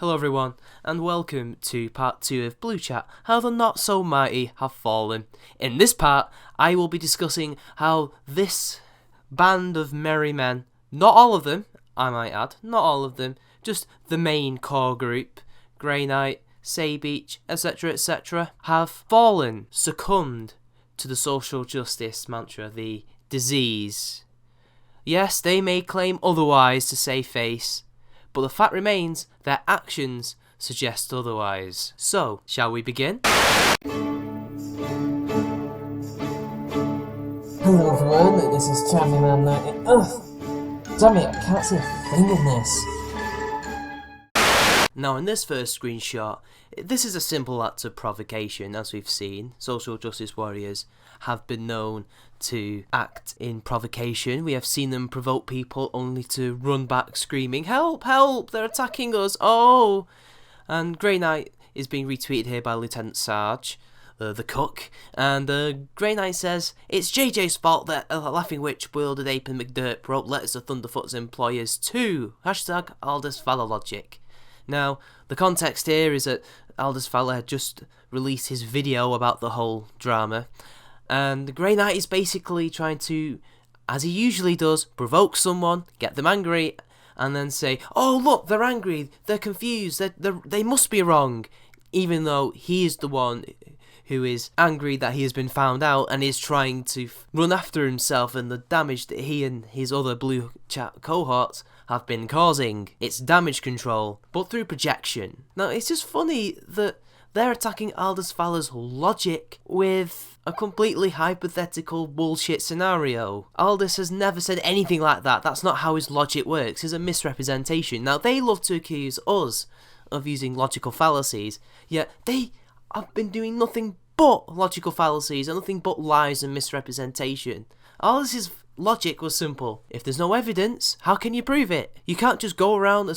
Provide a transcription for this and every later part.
Hello everyone, and welcome to part 2 of Blue Chat, How the Not So Mighty Have Fallen. In this part, I will be discussing how this band of merry men, not all of them, I might add, not all of them, just the main core group, Grey Knight, Saybeach, etc., have fallen, succumbed to the social justice mantra, the disease. Yes, they may claim otherwise to save face, but the fact remains, their actions suggest otherwise. So, shall we begin? Hello everyone, this is ChampionMan90. Ugh! Damn it, I can't see a thing in this. Now in this first screenshot, this is a simple act of provocation. As we've seen, social justice warriors have been known to act in provocation. We have seen them provoke people only to run back screaming, "Help, help, they're attacking us, oh!" And Grey Knight is being retweeted here by Lieutenant Sarge, the cook, and Grey Knight says, "It's JJ's fault that Laughing Witch, Bewildered Ape and McDirt wrote letters to Thunderfoot's employers too. Hashtag Aldous Fowler logic." Now, the context here is that Aldous Fowler had just released his video about the whole drama, and Grey Knight is basically trying to, as he usually does, provoke someone, get them angry, and then say, "Oh look, they're angry, they're confused, they must be wrong," even though he is the one who is angry that he has been found out and is trying to run after himself and the damage that he and his other Blue Chat cohorts have been causing. It's damage control, but through projection. Now, it's just funny that they're attacking Aldous Fowler's logic with a completely hypothetical bullshit scenario. Aldous has never said anything like that. That's not how his logic works. It's a misrepresentation. Now, they love to accuse us of using logical fallacies, yet they have been doing nothing but logical fallacies and nothing but lies and misrepresentation. Aldous' logic was simple. If there's no evidence, how can you prove it? You can't just go around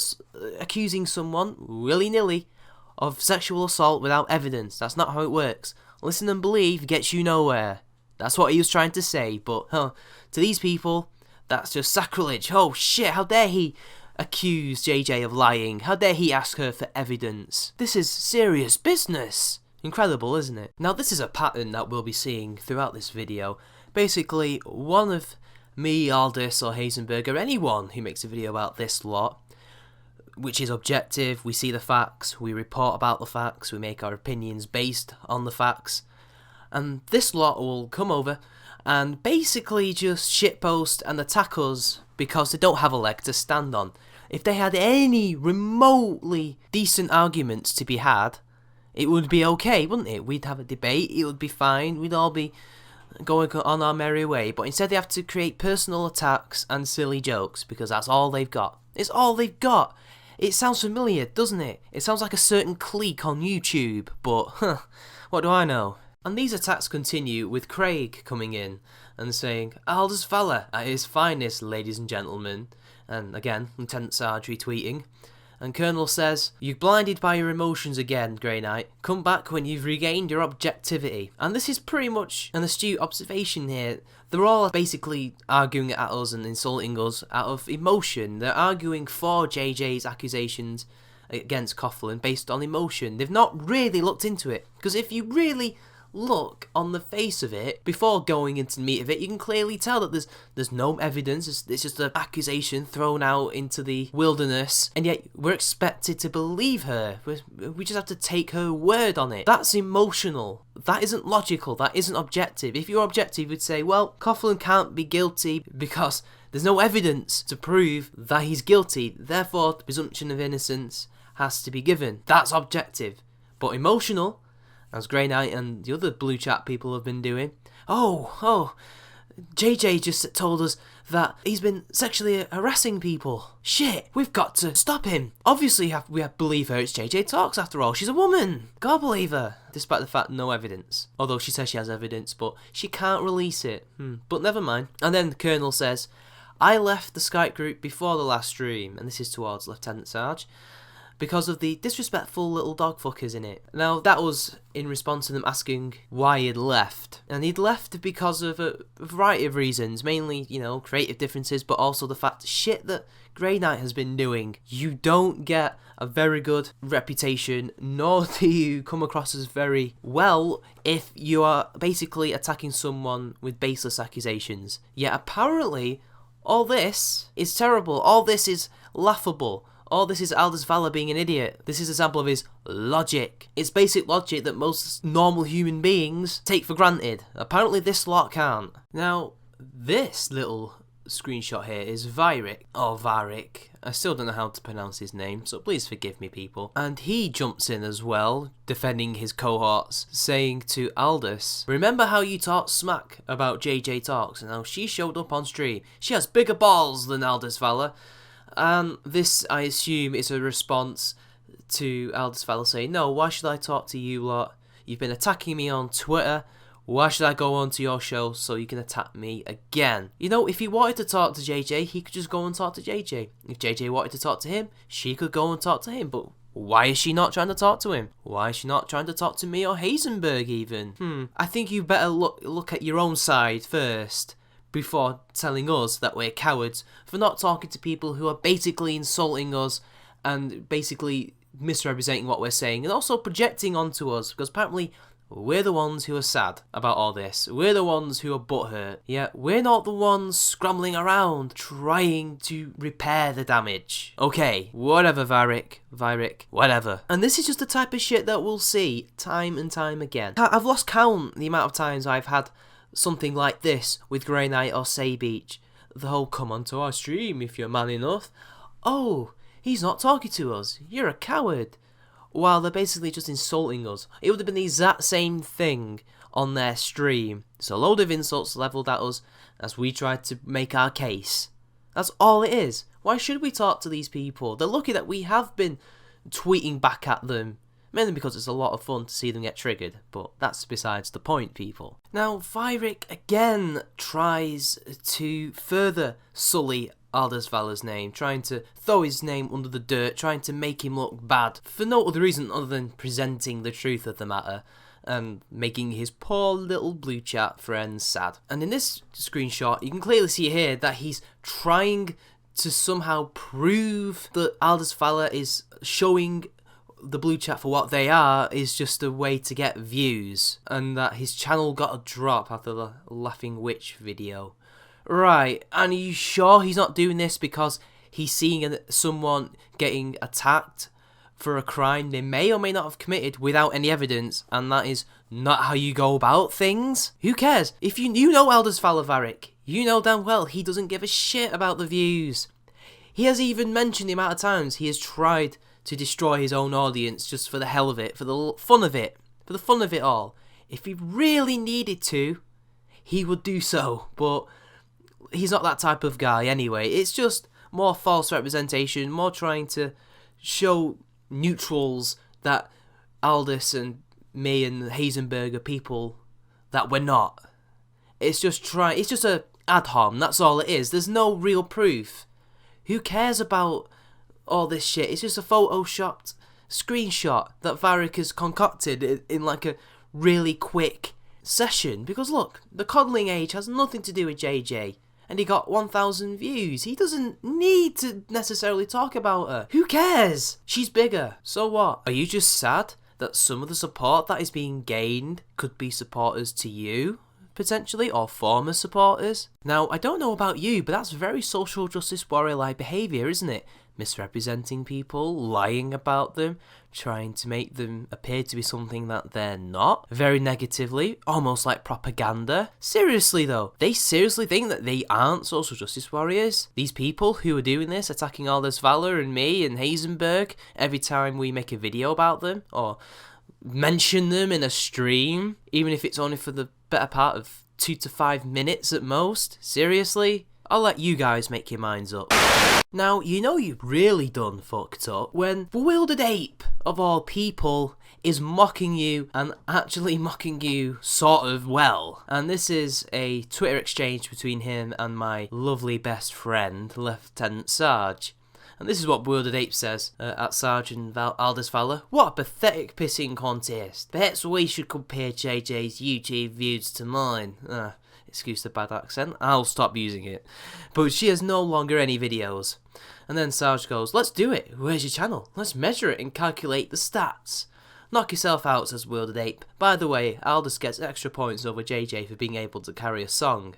accusing someone willy-nilly of sexual assault without evidence. That's not how it works. Listen and believe gets you nowhere. That's what he was trying to say, but to these people, that's just sacrilege. Oh shit, how dare he accuse JJ of lying? How dare he ask her for evidence? This is serious business. Incredible, isn't it? Now, this is a pattern that we'll be seeing throughout this video. Basically, one of me, Aldous, or Heisenberg, or anyone who makes a video about this lot, which is objective, we see the facts, we report about the facts, we make our opinions based on the facts, and this lot will come over and basically just shitpost and attack us because they don't have a leg to stand on. If they had any remotely decent arguments to be had, it would be okay, wouldn't it? We'd have a debate, it would be fine, we'd all be going on our merry way, but instead they have to create personal attacks and silly jokes because that's all they've got. It's all they've got. It sounds familiar, doesn't it? It sounds like a certain clique on YouTube, but what do I know? And these attacks continue with Craig coming in and saying, "Aldous Fowler at his finest, ladies and gentlemen," and again, Lieutenant Sarge retweeting. And Colonel says, "You're blinded by your emotions again, Grey Knight. Come back when you've regained your objectivity." And this is pretty much an astute observation here. They're all basically arguing at us and insulting us out of emotion. They're arguing for JJ's accusations against Coughlin based on emotion. They've not really looked into it. Because if you really look on the face of it before going into the meat of it, you can clearly tell that there's no evidence. It's just an accusation thrown out into the wilderness, and yet we're expected to believe her. We just have to take her word on it. That's emotional. That isn't logical. That isn't objective. If you're objective, you'd say, well, Coughlin can't be guilty because there's no evidence to prove that he's guilty, therefore the presumption of innocence has to be given. That's objective. But emotional, as Grey Knight and the other Blue Chat people have been doing. Oh, JJ just told us that he's been sexually harassing people. Shit, we've got to stop him. Obviously, we have to believe her. It's JJ Talks after all. She's a woman. God believe her. Despite the fact no evidence. Although she says she has evidence, but she can't release it. But never mind. And then the Colonel says, "I left the Skype group before the last stream," and this is towards Lieutenant Sarge. because of the disrespectful little dog fuckers in it. Now, that was in response to them asking why he'd left. And he'd left because of a variety of reasons, mainly, creative differences, but also the fact shit that Grey Knight has been doing. You don't get a very good reputation, nor do you come across as very well if you are basically attacking someone with baseless accusations. Yet apparently, all this is terrible. All this is laughable. All this is Aldous Valar being an idiot. This is an example of his logic. It's basic logic that most normal human beings take for granted. Apparently this lot can't. Now, this little screenshot here is Vyrick, or Varik. I still don't know how to pronounce his name, so please forgive me, people. And he jumps in as well, defending his cohorts, saying to Aldous, remember how you talked smack about JJ Talks and how she showed up on stream? She has bigger balls than Aldous Valar. And this, I assume, is a response to Aldous Valar saying, no, why should I talk to you lot? You've been attacking me on Twitter. Why should I go on to your show so you can attack me again? If he wanted to talk to JJ, he could just go and talk to JJ. If JJ wanted to talk to him, she could go and talk to him. But why is she not trying to talk to him? Why is she not trying to talk to me or Heisenberg even? I think you better look at your own side first, before telling us that we're cowards for not talking to people who are basically insulting us and basically misrepresenting what we're saying and also projecting onto us, because apparently we're the ones who are sad about all this. We're the ones who are butthurt. Yet we're not the ones scrambling around trying to repair the damage. Okay, whatever, Vyrick, whatever. And this is just the type of shit that we'll see time and time again. I've lost count the amount of times I've had something like this with Grey Knight or Saybeach. The whole come onto our stream if you're man enough. Oh, he's not talking to us. You're a coward. While they're basically just insulting us. It would have been the exact same thing on their stream. It's a load of insults levelled at us as we tried to make our case. That's all it is. Why should we talk to these people? They're lucky that we have been tweeting back at them. Mainly because it's a lot of fun to see them get triggered, but that's besides the point, people. Now, Vyrick again tries to further sully Aldous Valar's name, trying to throw his name under the dirt, trying to make him look bad, for no other reason other than presenting the truth of the matter, and making his poor little blue chat friends sad. And in this screenshot, you can clearly see here that he's trying to somehow prove that Aldous Valar is showing the blue chat for what they are is just a way to get views, and that his channel got a drop after the Laughing Witch video. Right, and are you sure he's not doing this because he's seeing someone getting attacked for a crime they may or may not have committed without any evidence, and that is not how you go about things? Who cares? If you know Aldous Valar, Vyrick, you know damn well he doesn't give a shit about the views. He has even mentioned the amount of times he has tried to destroy his own audience just for the hell of it, for the fun of it, for the fun of it all. If he really needed to, he would do so, but he's not that type of guy anyway. It's just more false representation, more trying to show neutrals that Aldous and me and Heisenberg are people that we're not. It's just a ad hom, that's all it is. There's no real proof. Who cares about all this shit? It's just a photoshopped screenshot that Vyrick has concocted in like a really quick session. Because look, the coddling age has nothing to do with JJ. And he got 1,000 views. He doesn't need to necessarily talk about her. Who cares? She's bigger. So what? Are you just sad that some of the support that is being gained could be supporters to you, potentially, or former supporters? Now, I don't know about you, but that's very social justice warrior-like behaviour, isn't it? Misrepresenting people, lying about them, trying to make them appear to be something that they're not, very negatively, almost like propaganda. Seriously though, they seriously think that they aren't social justice warriors? These people who are doing this, attacking Aldous Valar and me and Heisenberg every time we make a video about them, or mention them in a stream, even if it's only for the better part of 2 to 5 minutes at most? Seriously? I'll let you guys make your minds up. Now, you know you've really done fucked up when Bewildered Ape, of all people, is mocking you, and actually mocking you sort of well. And this is a Twitter exchange between him and my lovely best friend, Lieutenant Sarge. And this is what Bewildered Ape says at Sergeant Aldous Valor. What a pathetic pissing contest. Perhaps we should compare JJ's YouTube views to mine. Excuse the bad accent, I'll stop using it. But she has no longer any videos. And then Sarge goes, let's do it. Where's your channel? Let's measure it and calculate the stats. Knock yourself out, says Bewildered Ape. By the way, Aldous gets extra points over JJ for being able to carry a song.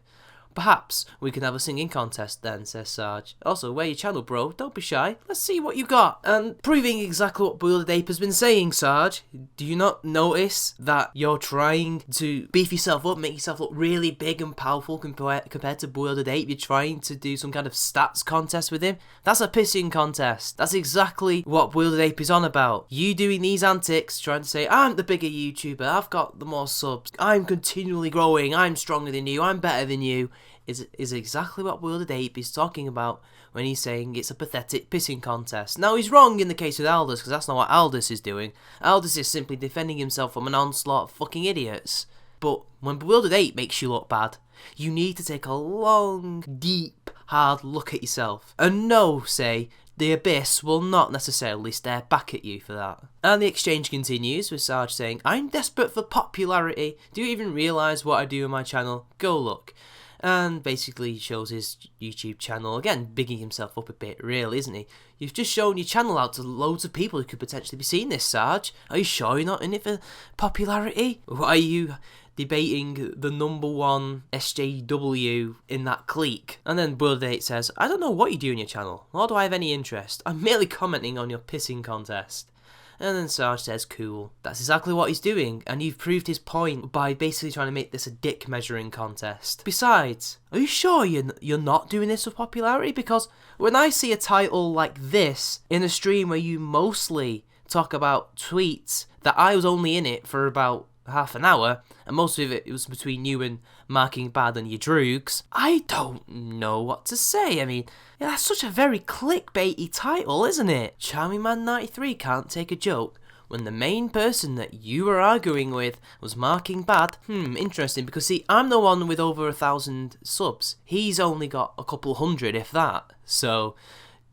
Perhaps we can have a singing contest then, says Sarge. Also, where your channel, bro? Don't be shy. Let's see what you got. And proving exactly what Bewildered Ape has been saying, Sarge, do you not notice that you're trying to beef yourself up, make yourself look really big and powerful compared to Bewildered Ape? You're trying to do some kind of stats contest with him? That's a pissing contest. That's exactly what Bewildered Ape is on about. You doing these antics, trying to say, I'm the bigger YouTuber, I've got the more subs, I'm continually growing, I'm stronger than you, I'm better than you. Is exactly what Bewildered Ape is talking about when he's saying it's a pathetic pissing contest. Now, he's wrong in the case with Aldous, because that's not what Aldous is doing. Aldous is simply defending himself from an onslaught of fucking idiots. But when Bewildered Ape makes you look bad, you need to take a long, deep, hard look at yourself. And no, say, the Abyss will not necessarily stare back at you for that. And the exchange continues with Sarge saying, I'm desperate for popularity. Do you even realise what I do on my channel? Go look. And basically shows his YouTube channel, again, bigging himself up a bit, really, isn't he? You've just shown your channel out to loads of people who could potentially be seeing this, Sarge. Are you sure you're not in it for popularity? Why are you debating the #1 SJW in that clique? And then Bewildered Ape says, I don't know what you do in your channel, nor do I have any interest. I'm merely commenting on your pissing contest. And then Sarge says, cool. That's exactly what he's doing, and you've proved his point by basically trying to make this a dick measuring contest. Besides, are you sure you're not doing this for popularity? Because when I see a title like this in a stream where you mostly talk about tweets that I was only in it for about half an hour, and most of it was between you and Marking Bad and your droogs, I don't know what to say. I mean, yeah, that's such a very clickbaity title, isn't it? Charming Man 93 can't take a joke when the main person that you were arguing with was Marking Bad. Interesting, because see, I'm the one with over 1,000 subs. He's only got a couple hundred, if that. So,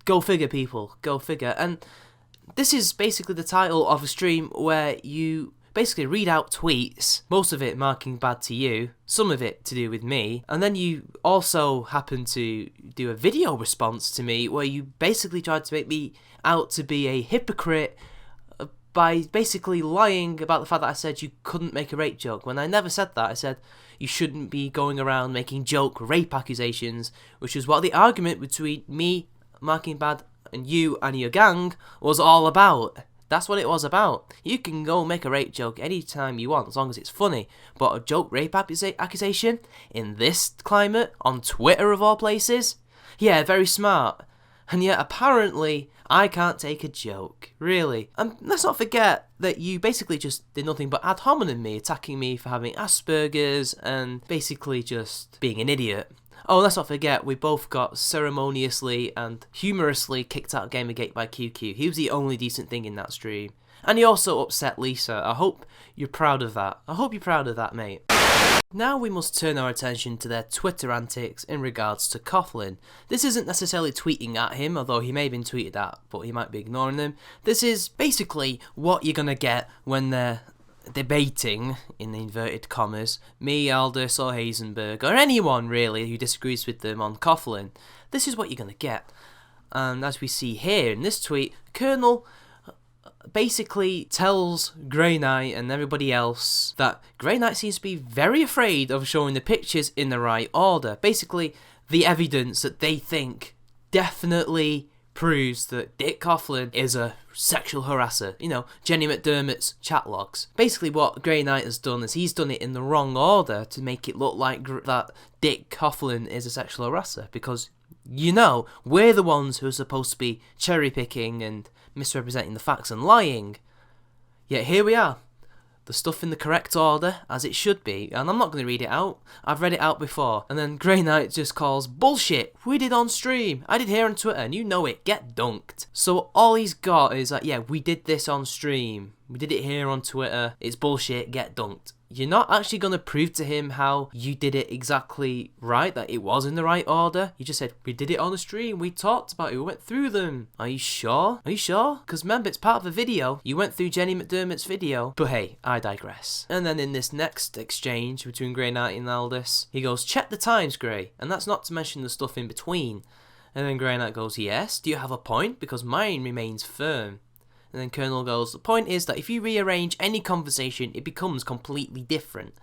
go figure, people. Go figure. And this is basically the title of a stream where you basically read out tweets, most of it Marking Bad to you, some of it to do with me, and then you also happen to do a video response to me where you basically tried to make me out to be a hypocrite by basically lying about the fact that I said you couldn't make a rape joke, when I never said that. I said you shouldn't be going around making joke rape accusations, which is what the argument between me, Marking Bad, and you and your gang was all about. That's what it was about. You can go make a rape joke anytime you want, as long as it's funny. But a joke rape accusation in this climate, on Twitter of all places? Yeah, very smart. And yet, apparently, I can't take a joke. Really. And let's not forget that you basically just did nothing but ad hominem me, attacking me for having Asperger's and basically just being an idiot. Oh, let's not forget, we both got ceremoniously and humorously kicked out of Gamergate by QQ. He was the only decent thing in that stream. And he also upset Lisa. I hope you're proud of that. I hope you're proud of that, mate. Now we must turn our attention to their Twitter antics in regards to Coughlin. This isn't necessarily tweeting at him, although he may have been tweeted at, but he might be ignoring them. This is basically what you're gonna get when they're debating, in the inverted commas, me, Aldous or Heisenberg, or anyone really who disagrees with them on Coughlin. This is what you're gonna get. And as we see here in this tweet, Colonel basically tells Grey Knight and everybody else that Grey Knight seems to be very afraid of showing the pictures in the right order. Basically, the evidence that they think definitely proves that Dick Coughlin is a sexual harasser. You know, Jenny McDermott's chat logs. Basically what Grey Knight has done is he's done it in the wrong order to make it look like that Dick Coughlin is a sexual harasser, because, you know, we're the ones who are supposed to be cherry picking and misrepresenting the facts and lying. Yet here we are. The stuff in the correct order, as it should be, and I'm not going to read it out. I've read it out before. And then Grey Knight just calls, bullshit, we did on stream. I did here on Twitter, and you know it, get dunked. So all he's got is like, yeah, we did this on stream. We did it here on Twitter. It's bullshit, get dunked. you're not actually going to prove to him how you did it exactly right, that it was in the right order. You just said, we did it on the stream, we talked about it, we went through them. Are you sure? Are you sure? Because remember, it's part of the video. You went through Jenny McDermott's video. But hey, I digress. And then in this next exchange between Grey Knight and Aldous, he goes, check the times, Grey. And that's not to mention the stuff in between. And then Grey Knight goes, yes, do you have a point? Because mine remains firm. And then Colonel goes, the point is that if you rearrange any conversation, it becomes completely different.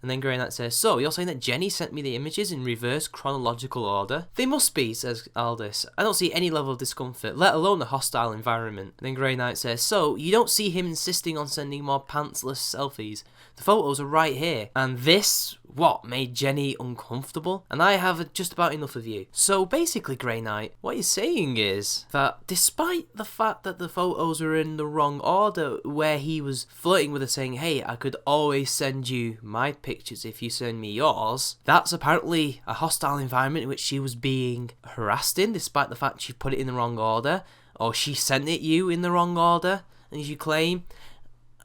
And then Grey Knight says, so you're saying that Jenny sent me the images in reverse chronological order? They must be, says Aldous. I don't see any level of discomfort, let alone a hostile environment. And then Grey Knight says, so you don't see him insisting on sending more pantsless selfies? The photos are right here. And this, what, made Jenny uncomfortable? And I have just about enough of you. So basically, Grey Knight, what you're saying is that despite the fact that the photos were in the wrong order, where he was flirting with her saying, hey, I could always send you my pictures if you send me yours, that's apparently a hostile environment in which she was being harassed in, despite the fact she put it in the wrong order, or she sent it you in the wrong order, as you claim,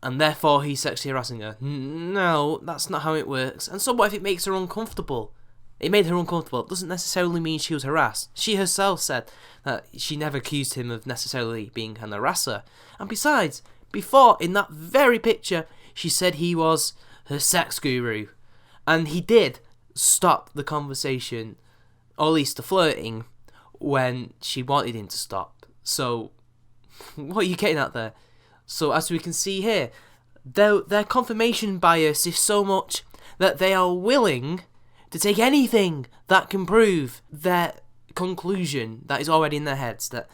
and therefore he's sexually harassing her. No, that's not how it works. And so what if it makes her uncomfortable? It made her uncomfortable. It doesn't necessarily mean she was harassed. She herself said that she never accused him of necessarily being an harasser. And besides, before, in that very picture, she said he was her sex guru. And he did stop the conversation, or at least the flirting, when she wanted him to stop. So, what are you getting at there? So, as we can see here, their confirmation bias is so much that they are willing to take anything that can prove their conclusion that is already in their heads, that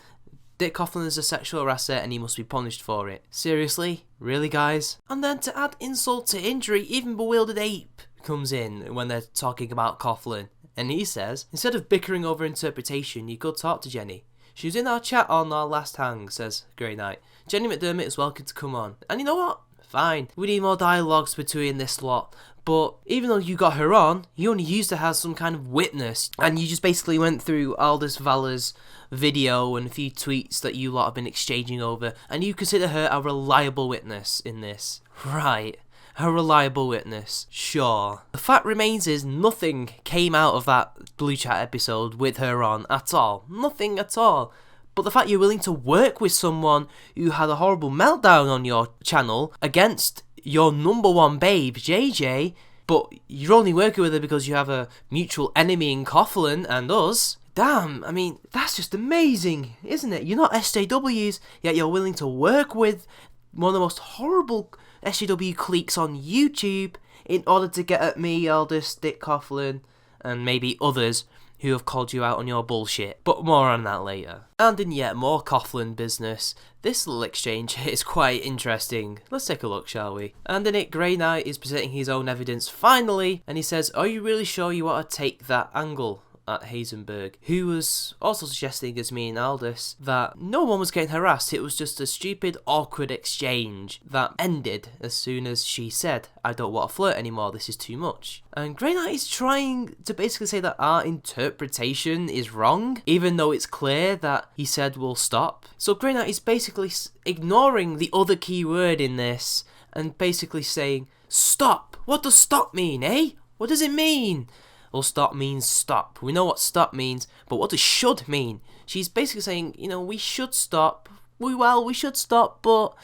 Dick Coughlan is a sexual harasser and he must be punished for it. Seriously? Really, guys? And then to add insult to injury, even Bewildered Ape comes in when they're talking about Coughlan. And he says, instead of bickering over interpretation, you could talk to Jenny. She was in our chat on our last hang, says Grey Knight. Jenny McDermott is welcome to come on. And you know what? Fine. We need more dialogues between this lot. But even though you got her on, you only used her as some kind of witness. And you just basically went through Aldous Vala's video and a few tweets that you lot have been exchanging over. And you consider her a reliable witness in this. Right. A reliable witness. Sure. The fact remains is nothing came out of that Blue Chat episode with her on at all. Nothing at all. But the fact you're willing to work with someone who had a horrible meltdown on your channel against your number one babe, JJ, but you're only working with her because you have a mutual enemy in Coughlan and us. Damn, I mean, that's just amazing, isn't it? You're not SJWs, yet you're willing to work with one of the most horrible SJW cliques on YouTube in order to get at me, Aldous, Dick Coughlan, and maybe others who have called you out on your bullshit. But more on that later. And in yet more Coughlan business, this little exchange is quite interesting. Let's take a look, shall we? And in it, Grey Knight is presenting his own evidence finally, and he says, are you really sure you want to take that angle at Heisenberg, who was also suggesting, as me and Aldous, that no one was getting harassed, it was just a stupid, awkward exchange that ended as soon as she said, I don't want to flirt anymore, this is too much. And Grey Knight is trying to basically say that our interpretation is wrong, even though it's clear that he said we'll stop. So Grey Knight is basically ignoring the other key word in this, and basically saying, stop! What does stop mean, eh? What does it mean? Well, stop means stop. We know what stop means, but what does should mean? She's basically saying, you know, we should stop. We should stop, but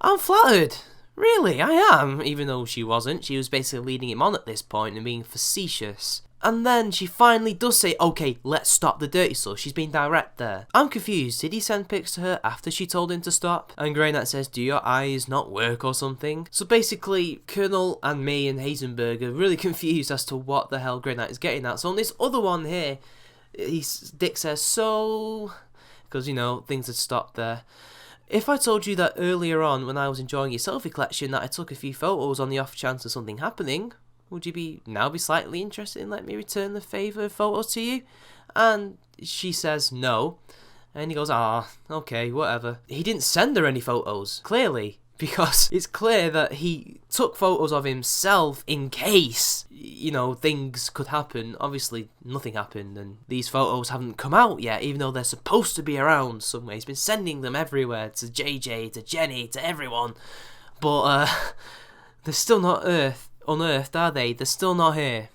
I'm flattered. Really, I am. Even though she wasn't. She was basically leading him on at this point and being facetious. And then she finally does say, okay, let's stop the dirty stuff. She's being direct there. I'm confused. Did he send pics to her after she told him to stop? And Grey Knight says, do your eyes not work or something? So basically, Colonel and me and Heisenberg are really confused as to what the hell Grey Knight is getting at. So on this other one here, Dick says, so... because, you know, things had stopped there. If I told you that earlier on when I was enjoying your selfie collection that I took a few photos on the off chance of something happening... would you be slightly interested in letting me return the favour of photos to you? And she says no. And he goes, okay, whatever. He didn't send her any photos, clearly. Because it's clear that he took photos of himself in case, you know, things could happen. Obviously, nothing happened, and these photos haven't come out yet, even though they're supposed to be around somewhere. He's been sending them everywhere, to JJ, to Jenny, to everyone. But, they're still not Earth. unearthed, are they? They're still not here.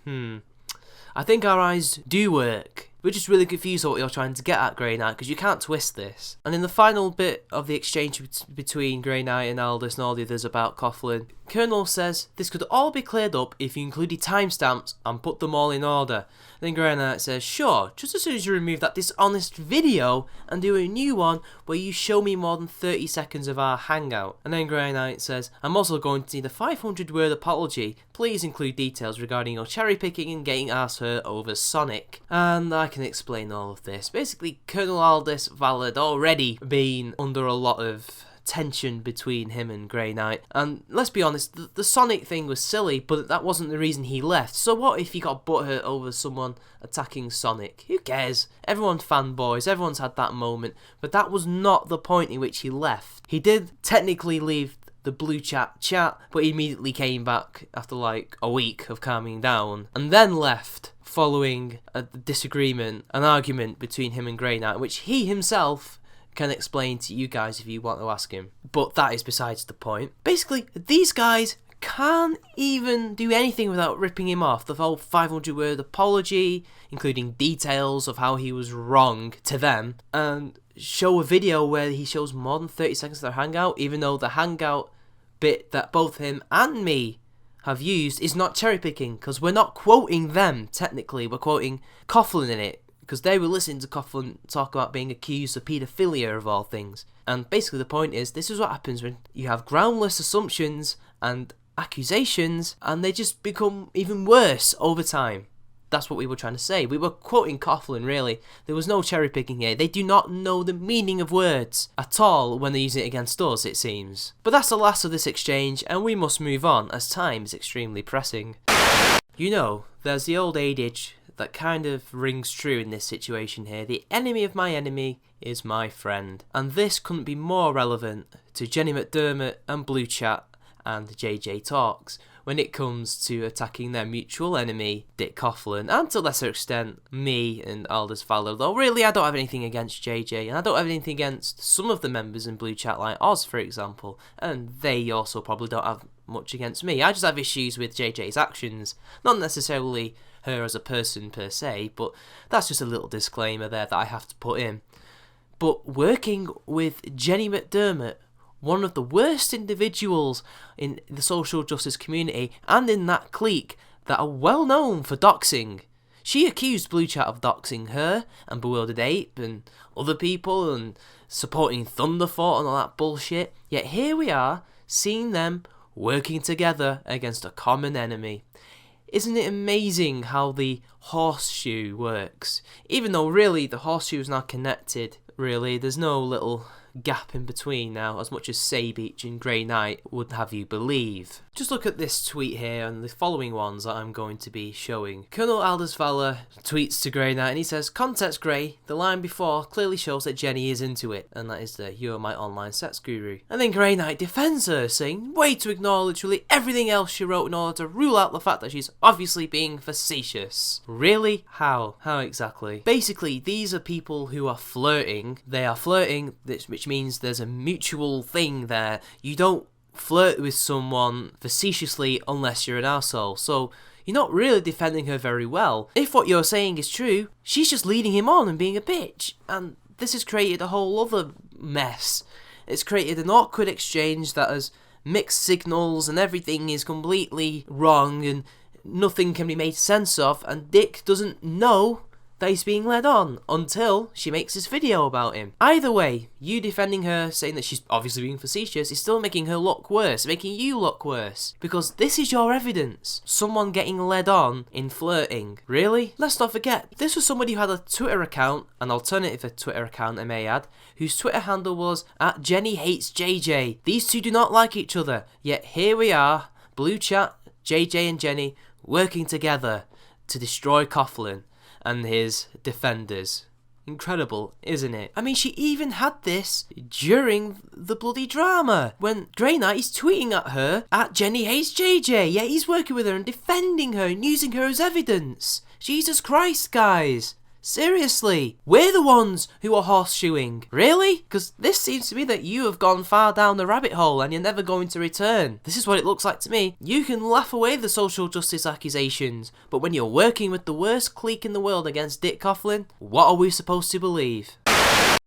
I think our eyes do work. We're just really confused what you're trying to get at, Grey Knight, because you can't twist this. And in the final bit of the exchange between Grey Knight and Aldous and all the others about Coughlin, Colonel says this could all be cleared up if you included timestamps and put them all in order. Then Grey Knight says, sure, just as soon as you remove that dishonest video and do a new one where you show me more than 30 seconds of our hangout. And then Grey Knight says, I'm also going to need a 500-word apology. Please include details regarding your cherry picking and getting ass hurt over Sonic. And I can explain all of this. Basically, Colonel Aldous Valor had already been under a lot of tension between him and Grey Knight, and let's be honest, the Sonic thing was silly, but that wasn't the reason he left. So what if he got butthurt over someone attacking Sonic? Who cares? Everyone's fanboys, everyone's had that moment, but that was not the point in which he left. He did technically leave the blue chat, but he immediately came back after like a week of calming down, and then left following a disagreement, an argument between him and Grey Knight, which he himself can explain to you guys if you want to ask him. But that is besides the point. Basically, these guys can't even do anything without ripping him off. The whole 500-word apology, including details of how he was wrong to them, and show a video where he shows more than 30 seconds of their hangout, even though the hangout bit that both him and me have used is not cherry picking, because we're not quoting them technically, we're quoting Coughlin in it, because they were listening to Coughlin talk about being accused of paedophilia of all things. And basically the point is, this is what happens when you have groundless assumptions and accusations, and they just become even worse over time. That's what we were trying to say. We were quoting Coughlin, really. There was no cherry picking here. They do not know the meaning of words at all when they use it against us, it seems. But that's the last of this exchange, and we must move on, as time is extremely pressing. You know, there's the old adage that kind of rings true in this situation here. The enemy of my enemy is my friend. And this couldn't be more relevant to Jenny McDermott and Blue Chat and JJ Talks when it comes to attacking their mutual enemy, Dick Coughlin, and to a lesser extent, me and Aldous Valor. Though really, I don't have anything against JJ, and I don't have anything against some of the members in Blue Chat, like Oz, for example, and they also probably don't have much against me. I just have issues with JJ's actions, not necessarily her as a person per se, but that's just a little disclaimer there that I have to put in. But working with Jenny McDermott, one of the worst individuals in the social justice community and in that clique that are well known for doxing. She accused Blue Chat of doxing her and Bewildered Ape and other people and supporting Thunderfort and all that bullshit. Yet here we are, seeing them working together against a common enemy. Isn't it amazing how the horseshoe works? Even though really the horseshoe is not connected, really, there's no little gap in between now, as much as Saybeach and Grey Knight would have you believe. Just look at this tweet here and the following ones that I'm going to be showing. Colonel Aldous Valor tweets to Grey Knight and he says, "Context Grey, the line before clearly shows that Jenny is into it," and that is the "You're my online sex guru." And then Grey Knight defends her, saying, "Way to ignore literally everything else she wrote in order to rule out the fact that she's obviously being facetious." Really? How? How exactly? Basically, these are people who are flirting. They are flirting, which means there's a mutual thing there. You don't flirt with someone facetiously unless you're an arsehole. So you're not really defending her very well. If what you're saying is true, she's just leading him on and being a bitch. And this has created a whole other mess. It's created an awkward exchange that has mixed signals and everything is completely wrong and nothing can be made sense of, and Dick doesn't know that he's being led on until she makes this video about him. Either way, you defending her, saying that she's obviously being facetious, is still making her look worse, making you look worse. Because this is your evidence. Someone getting led on in flirting. Really? Let's not forget, this was somebody who had a Twitter account, an alternative Twitter account I may add, whose Twitter handle was @JennyHatesJJ. These two do not like each other, yet here we are, Blue Chat, JJ and Jenny, working together to destroy Coughlin and his defenders. Incredible, isn't it? I mean, she even had this during the bloody drama, when Grey Knight is tweeting at her, @JennyHatesJJ, yeah, he's working with her and defending her and using her as evidence. Jesus Christ, guys. Seriously, we're the ones who are horseshoeing. Really? Because this seems to me that you have gone far down the rabbit hole and you're never going to return. This is what it looks like to me. You can laugh away the social justice accusations, but when you're working with the worst clique in the world against Dick Coughlan, what are we supposed to believe?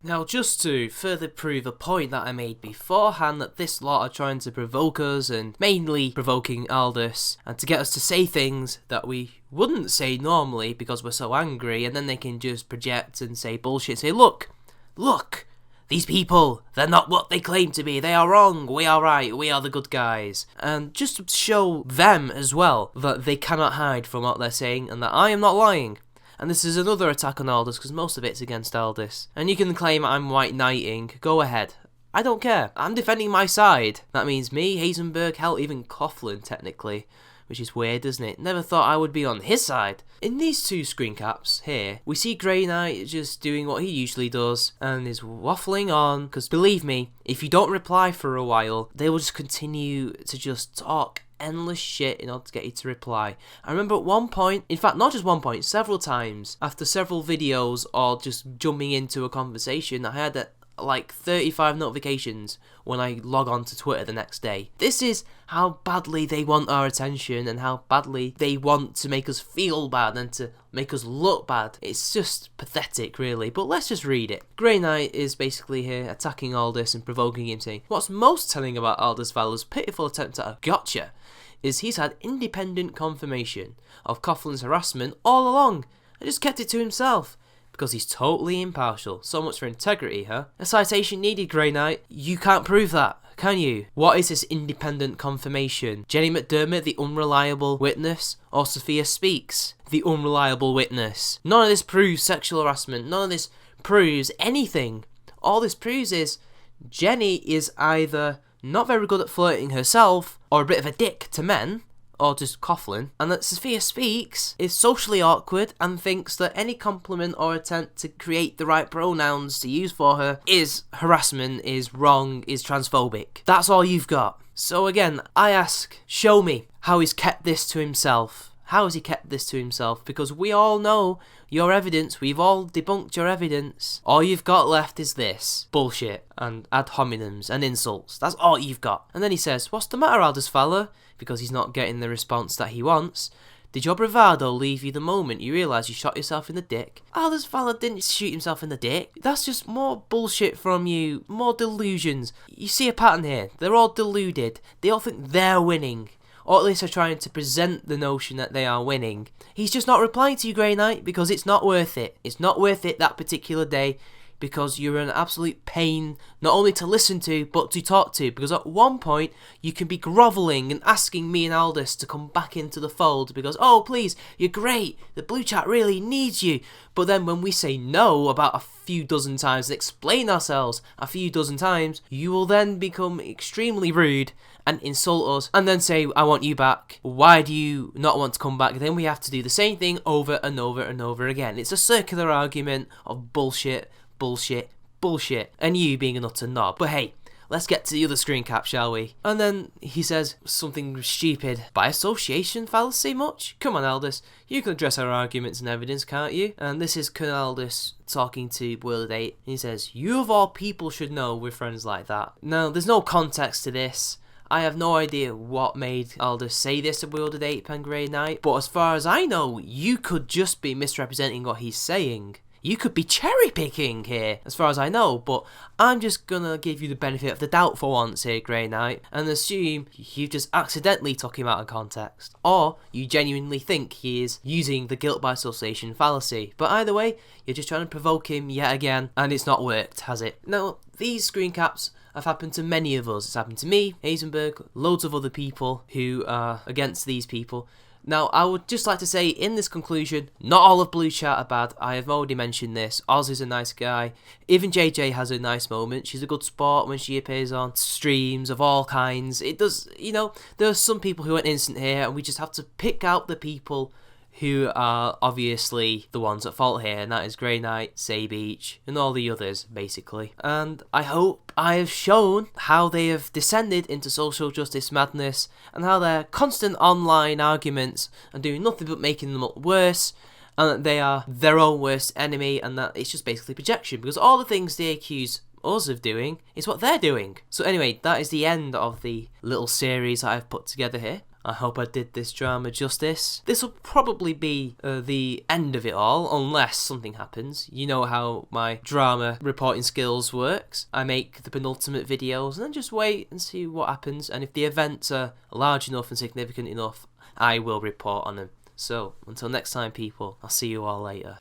Now, just to further prove a point that I made beforehand, that this lot are trying to provoke us, and mainly provoking Aldous, and to get us to say things that we wouldn't say normally because we're so angry, and then they can just project and say bullshit, say, look, these people, they're not what they claim to be, they are wrong, we are right, we are the good guys. And just to show them as well that they cannot hide from what they're saying, and that I am not lying. And this is another attack on Aldous, because most of it's against Aldous. And you can claim I'm white knighting, go ahead. I don't care. I'm defending my side. That means me, Heisenberg, hell, even Coughlan, technically. Which is weird, isn't it? Never thought I would be on his side. In these two screen caps here, we see Grey Knight just doing what he usually does, and is waffling on, because believe me, if you don't reply for a while, they will just continue to just talk endless shit in order to get you to reply. I remember at one point, in fact not just one point, several times, after several videos or just jumping into a conversation, I had like 35 notifications when I log on to Twitter the next day. This is how badly they want our attention and how badly they want to make us feel bad and to make us look bad. It's just pathetic, really. But let's just read it. Grey Knight is basically here attacking Aldous and provoking him, saying, what's most telling about Aldous Valor's pitiful attempt at a gotcha is he's had independent confirmation of Coughlan's harassment all along and just kept it to himself. Because he's totally impartial. So much for integrity, huh? A citation needed, Grey Knight. You can't prove that, can you? What is this independent confirmation? Jenny McDermott, the unreliable witness? Or Sophia Speaks, the unreliable witness? None of this proves sexual harassment. None of this proves anything. All this proves is Jenny is either not very good at flirting herself, or a bit of a dick to men, or just Coughlan, and that Sophia Speaks is socially awkward and thinks that any compliment or attempt to create the right pronouns to use for her is harassment, is wrong, is transphobic. That's all you've got. So again, I ask, show me how he's kept this to himself. How has he kept this to himself? Because we all know your evidence, we've all debunked your evidence. All you've got left is this bullshit and ad hominems and insults. That's all you've got. And then he says, what's the matter, Aldous Valor? Because he's not getting the response that he wants. Did your bravado leave you the moment you realised you shot yourself in the dick? Aldous Valor didn't shoot himself in the dick. That's just more bullshit from you, more delusions. You see a pattern here. They're all deluded. They all think they're winning. Or at least are trying to present the notion that they are winning. He's just not replying to you, Grey Knight, because it's not worth it. It's not worth it that particular day, because you're an absolute pain, not only to listen to, but to talk to. Because at one point, you can be grovelling and asking me and Aldous to come back into the fold, because, oh, please, you're great, the Blue Chat really needs you. But then when we say no about a few dozen times and explain ourselves a few dozen times, you will then become extremely rude and insult us, and then say, I want you back. Why do you not want to come back? Then we have to do the same thing over and over and over again. It's a circular argument of bullshit, bullshit, bullshit, and you being an utter knob. But hey, let's get to the other screen cap, shall we? And then he says something stupid. By association fallacy much? Come on, Aldous. You can address our arguments and evidence, can't you? And this is Colonel Aldous talking to World 8. He says, you of all people should know we're friends like that. Now, there's no context to this. I have no idea what made Aldous say this to Wielded Ape and Grey Knight, but as far as I know, you could just be misrepresenting what he's saying. You could be cherry picking here, as far as I know, but I'm just gonna give you the benefit of the doubt for once here, Grey Knight, and assume you just accidentally took him out of context, or you genuinely think he is using the guilt by association fallacy. But either way, you're just trying to provoke him yet again, and it's not worked, has it? Now, these screen caps have happened to many of us. It's happened to me, Heisenberg, loads of other people who are against these people. Now, I would just like to say in this conclusion, not all of Blue Chat are bad. I have already mentioned this. Oz is a nice guy. Even JJ has a nice moment. She's a good sport when she appears on streams of all kinds. It does, you know, there are some people who are innocent here, and we just have to pick out the people who are obviously the ones at fault here, and that is Grey Knight, Saybeach, and all the others, basically. And I hope I have shown how they have descended into social justice madness, and how their constant online arguments are doing nothing but making them look worse, and that they are their own worst enemy, and that it's just basically projection, because all the things they accuse us of doing is what they're doing. So anyway, that is the end of the little series that I've put together here. I hope I did this drama justice. This will probably be the end of it all, unless something happens. You know how my drama reporting skills works. I make the penultimate videos and then just wait and see what happens. And if the events are large enough and significant enough, I will report on them. So, until next time, people, I'll see you all later.